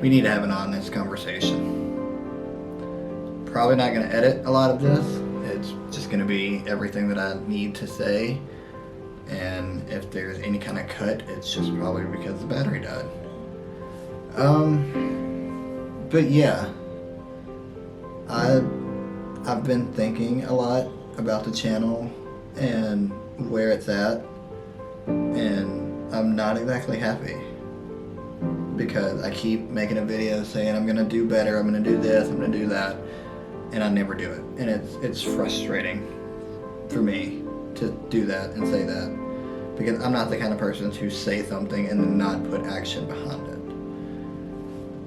we need to have an honest conversation. Probably not going to edit a lot of this. It's just going to be everything that I need to say. And if there's any kind of cut, it's just probably because the battery died. But yeah, I've been thinking a lot about the channel and where it's at, and I'm not exactly happy because I keep making a video saying I'm gonna do better, I'm gonna do this, I'm gonna do that, and I never do it. And it's frustrating for me to do that and say that, because I'm not the kind of person to say something and then not put action behind it.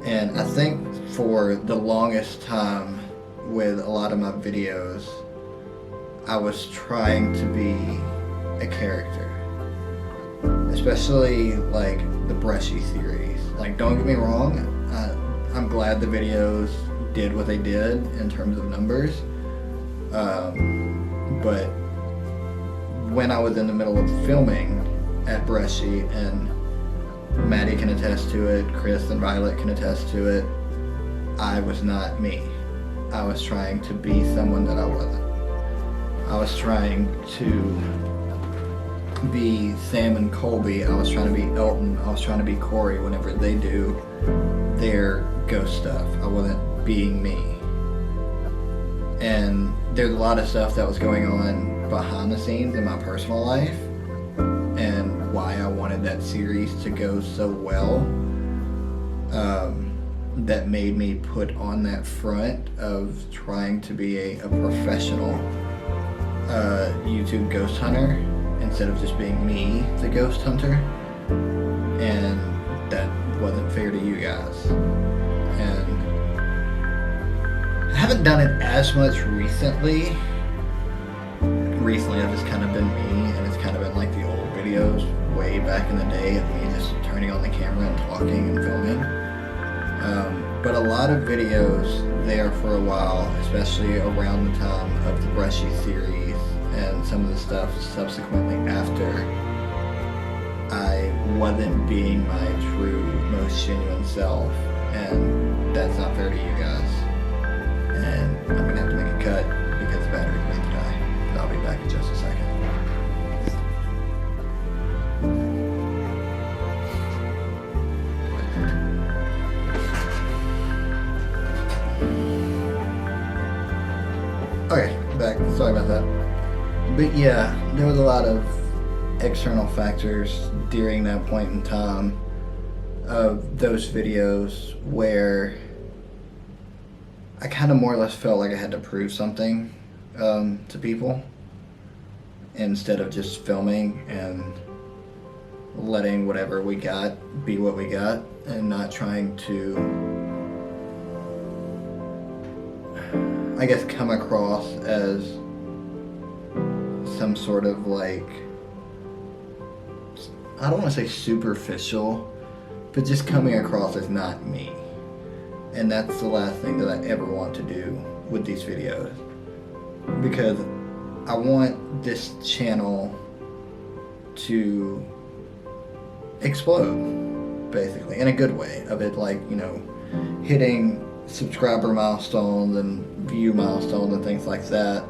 And I think for the longest time with a lot of my videos, I was trying to be a character, especially like the Brushy series. Like, don't get me wrong, I'm glad the videos did what they did in terms of numbers, but when I was in the middle of filming at Brushy, and Maddie can attest to it, Chris and Violet can attest to it, I was not me. I was trying to be someone that I wasn't. I was trying to be Sam and Colby. I was trying to be Elton. I was trying to be Corey whenever they do their ghost stuff. I wasn't being me. And there's a lot of stuff that was going on behind the scenes in my personal life, and why I wanted that series to go so well, that made me put on that front of trying to be a professional YouTube ghost hunter instead of just being me, the ghost hunter. And that wasn't fair to you guys. And I haven't done it as much recently. Recently I've just kind of been me, and it's kind of been like the old videos way back in the day of me just turning on the camera and talking and filming. But a lot of videos there for a while, especially around the time of the Brushy series and some of the stuff subsequently after, I wasn't being my true, most genuine self, and that's not fair to you guys. And I'm gonna have to make a cut because the battery's about to die. But I'll be back in just a second. Okay, back. Sorry about that. But yeah, there was a lot of external factors during that point in time of those videos where I kind of more or less felt like I had to prove something to people instead of just filming and letting whatever we got be what we got, and not trying to, I guess, come across as some sort of, like, I don't want to say superficial, but just coming across as not me. And that's the last thing that I ever want to do with these videos, because I want this channel to explode, basically, in a good way, of it, like, you know, hitting subscriber milestones and view milestones and things like that.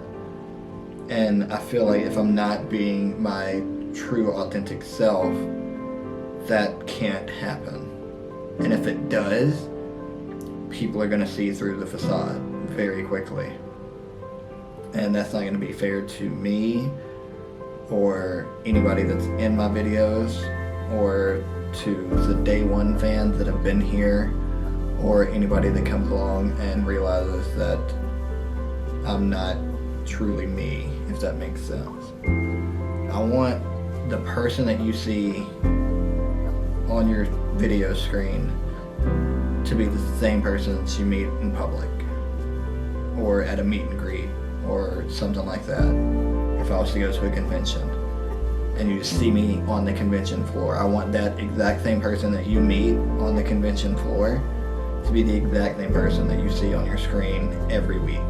And I feel like if I'm not being my true authentic self, that can't happen. And if it does, people are going to see through the facade very quickly, and that's not going to be fair to me or anybody that's in my videos, or to the day one fans that have been here, or anybody that comes along and realizes that I'm not truly me, if that makes sense. I want the person that you see on your video screen to be the same person that you meet in public, or at a meet and greet, or something like that. If I was to go to a convention and you see me on the convention floor, I want that exact same person that you meet on the convention floor to be the exact same person that you see on your screen every week.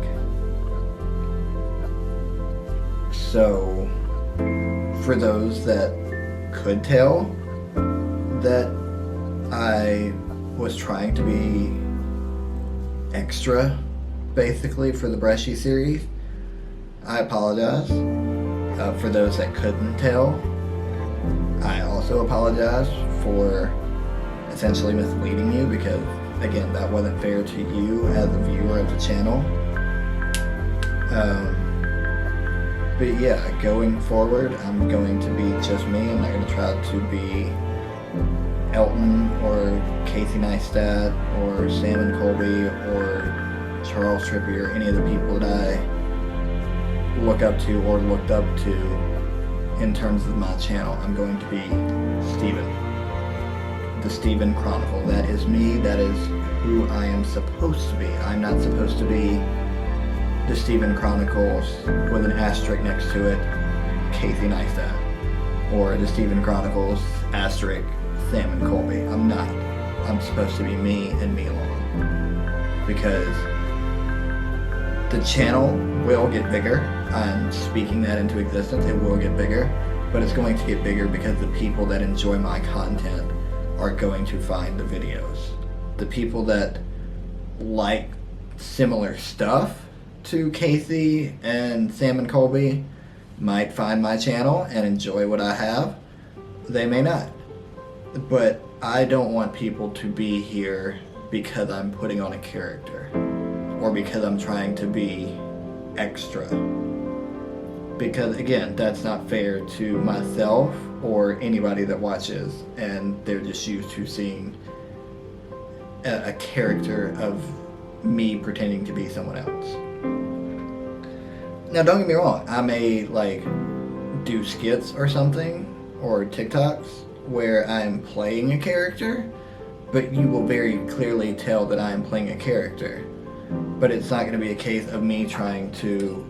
So for those that could tell that I was trying to be extra, basically, for the Brushy series, I apologize. For those that couldn't tell, I also apologize for essentially misleading you, because again, that wasn't fair to you as a viewer of the channel. But yeah, going forward, I'm going to be just me. I'm not going to try to be Elton or Casey Neistat or Sam and Colby or Charles Trippier, any of the people that I look up to or looked up to in terms of my channel. I'm going to be Steven. The Steven Chronicle. That is me. That is who I am supposed to be. I'm not supposed to be the Steven Chronicles with an asterisk next to it, Casey Neistat, or the Steven Chronicles asterisk Sam and Colby. I'm not. I'm supposed to be me and me alone, because the channel will get bigger. I'm speaking that into existence. It will get bigger, but it's going to get bigger because the people that enjoy my content are going to find the videos. The people that like similar stuff to Casey and Sam and Colby might find my channel and enjoy what I have. They may not. But I don't want people to be here because I'm putting on a character or because I'm trying to be extra. Because again, that's not fair to myself or anybody that watches, and they're just used to seeing a character of me pretending to be someone else. Now, don't get me wrong, I may do skits or something, or TikToks, where I'm playing a character, but you will very clearly tell that I am playing a character. But it's not going to be a case of me trying to,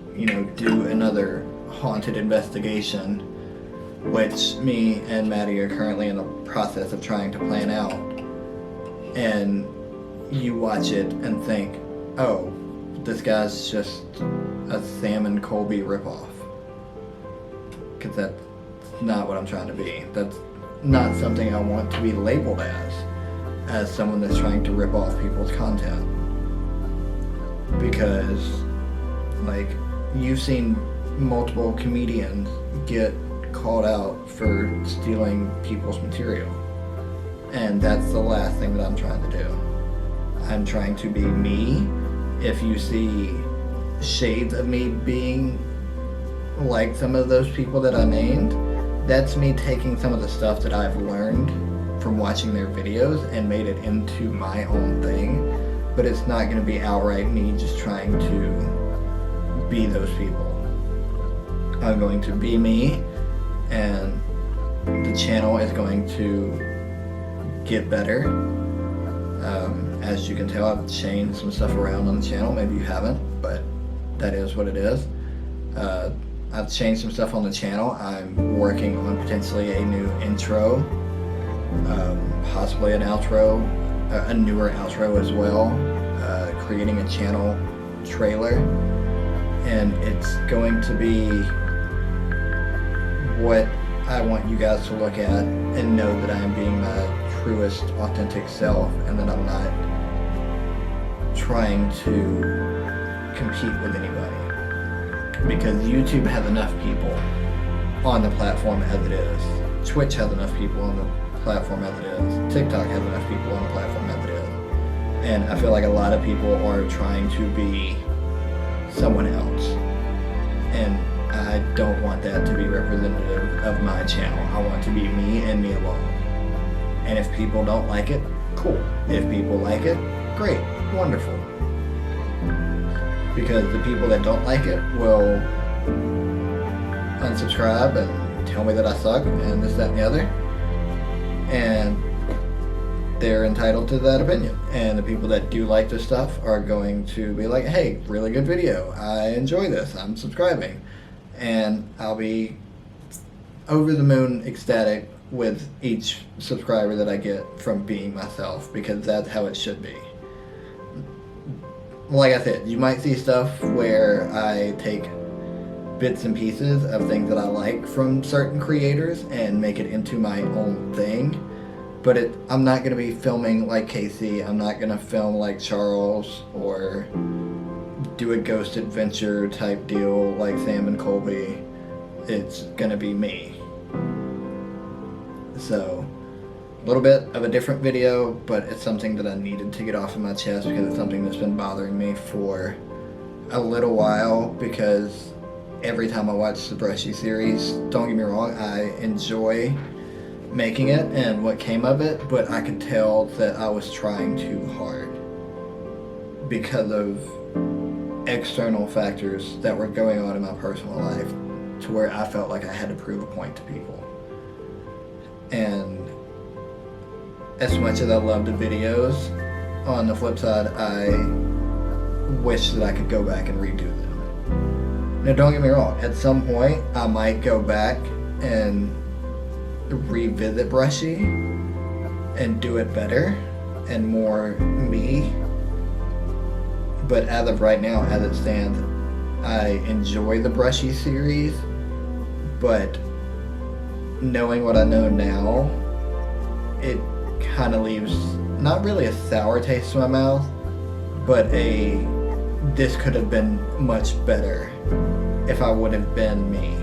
do another haunted investigation, which me and Maddie are currently in the process of trying to plan out. And you watch it and think, oh, this guy's just a Sam and Colby ripoff. Because that's not what I'm trying to be. That's not something I want to be labeled as someone that's trying to rip off people's content. Because, you've seen multiple comedians get called out for stealing people's material. And that's the last thing that I'm trying to do. I'm trying to be me. If you see shades of me being like some of those people that I named, that's me taking some of the stuff that I've learned from watching their videos and made it into my own thing. But it's not going to be outright me just trying to be those people. I'm going to be me, and the channel is going to get better. As you can tell, I've changed some stuff around on the channel. Maybe you haven't, but that is what it is. I've changed some stuff on the channel. I'm working on potentially a new intro, possibly an outro, a newer outro as well, creating a channel trailer, and it's going to be what I want you guys to look at and know that I am being my truest, authentic self, and that I'm not trying to compete with anybody. Because YouTube has enough people on the platform as it is. Twitch has enough people on the platform as it is. TikTok has enough people on the platform as it is. And I feel like a lot of people are trying to be someone else. And I don't want that to be representative of my channel. I want to be me and me alone. And if people don't like it, cool. If people like it, great, wonderful. Because the people that don't like it will unsubscribe and tell me that I suck and this, that, and the other. And they're entitled to that opinion. And the people that do like this stuff are going to be like, hey, really good video. I enjoy this. I'm subscribing. And I'll be over the moon ecstatic with each subscriber that I get from being myself, because that's how it should be. Like I said, you might see stuff where I take bits and pieces of things that I like from certain creators and make it into my own thing, But I'm not going to be filming like Casey. I'm not going to film like Charles or do a ghost adventure type deal like Sam and Colby. It's going to be me. So, a little bit of a different video, but it's something that I needed to get off of my chest because it's something that's been bothering me for a little while, because every time I watch the Brushy series, don't get me wrong, I enjoy making it and what came of it, but I could tell that I was trying too hard because of external factors that were going on in my personal life, to where I felt like I had to prove a point to people. And as much as I love the videos, on the flip side, I wish that I could go back and redo them. Now, don't get me wrong, at some point I might go back and revisit Brushy and do it better and more me. But as of right now, as it stands, I enjoy the Brushy series, but knowing what I know now, it kind of leaves not really a sour taste in my mouth, but this could have been much better if I would have been me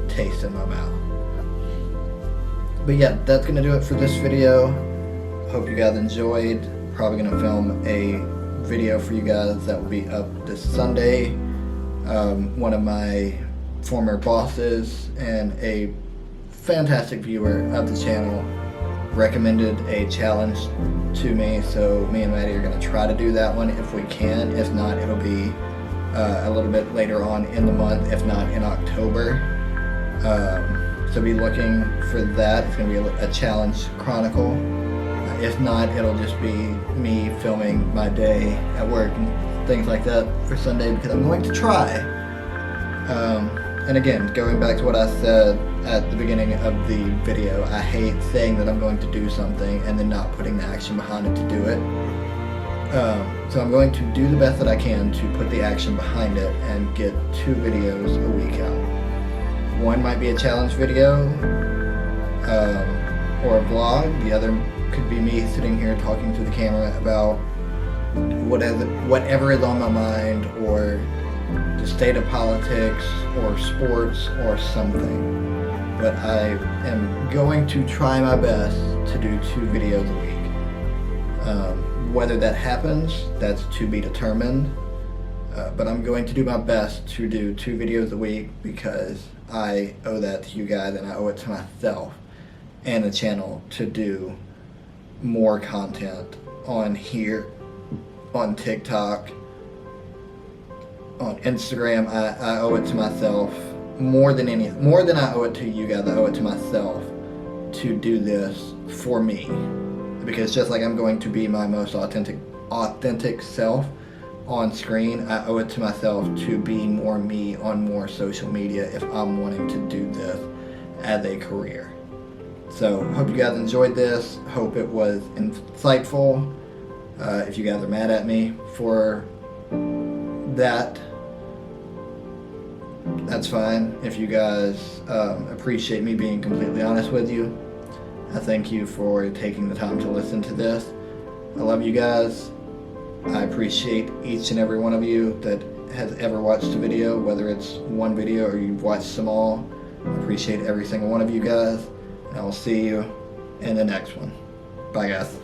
taste in my mouth. But yeah, that's gonna do it for this video. Hope you guys enjoyed. Probably gonna film a video for you guys that will be up this Sunday. One of my former bosses and a fantastic viewer of the channel recommended a challenge to me, so me and Maddie are going to try to do that one if we can. If not, it'll be a little bit later on in the month, if not in October. So be looking for that. It's going to be a challenge chronicle. If not, it'll just be me filming my day at work and things like that for Sunday, because I'm going to try. And again, going back to what I said at the beginning of the video, I hate saying that I'm going to do something and then not putting the action behind it to do it. So I'm going to do the best that I can to put the action behind it and get 2 videos a week out. One might be a challenge video or a vlog. The other could be me sitting here talking to the camera about whatever is on my mind, or the state of politics or sports or something. But I am going to try my best to do 2 videos a week. Whether that happens, that's to be determined. But I'm going to do my best to do 2 videos a week, because I owe that to you guys, and I owe it to myself and the channel to do more content on here, on TikTok, on Instagram. I owe it to myself more than I owe it to you guys. I owe it to myself to do this for me, because just like I'm going to be my most authentic self on screen, I owe it to myself to be more me on more social media if I'm wanting to do this as a career. So hope you guys enjoyed this. Hope it was insightful. If you guys are mad at me for that, that's fine. If you guys appreciate me being completely honest with you, I thank you for taking the time to listen to this. I love you guys. I appreciate each and every one of you that has ever watched a video, whether it's one video or you've watched them all. I appreciate every single one of you guys, and I will see you in the next one. Bye, guys.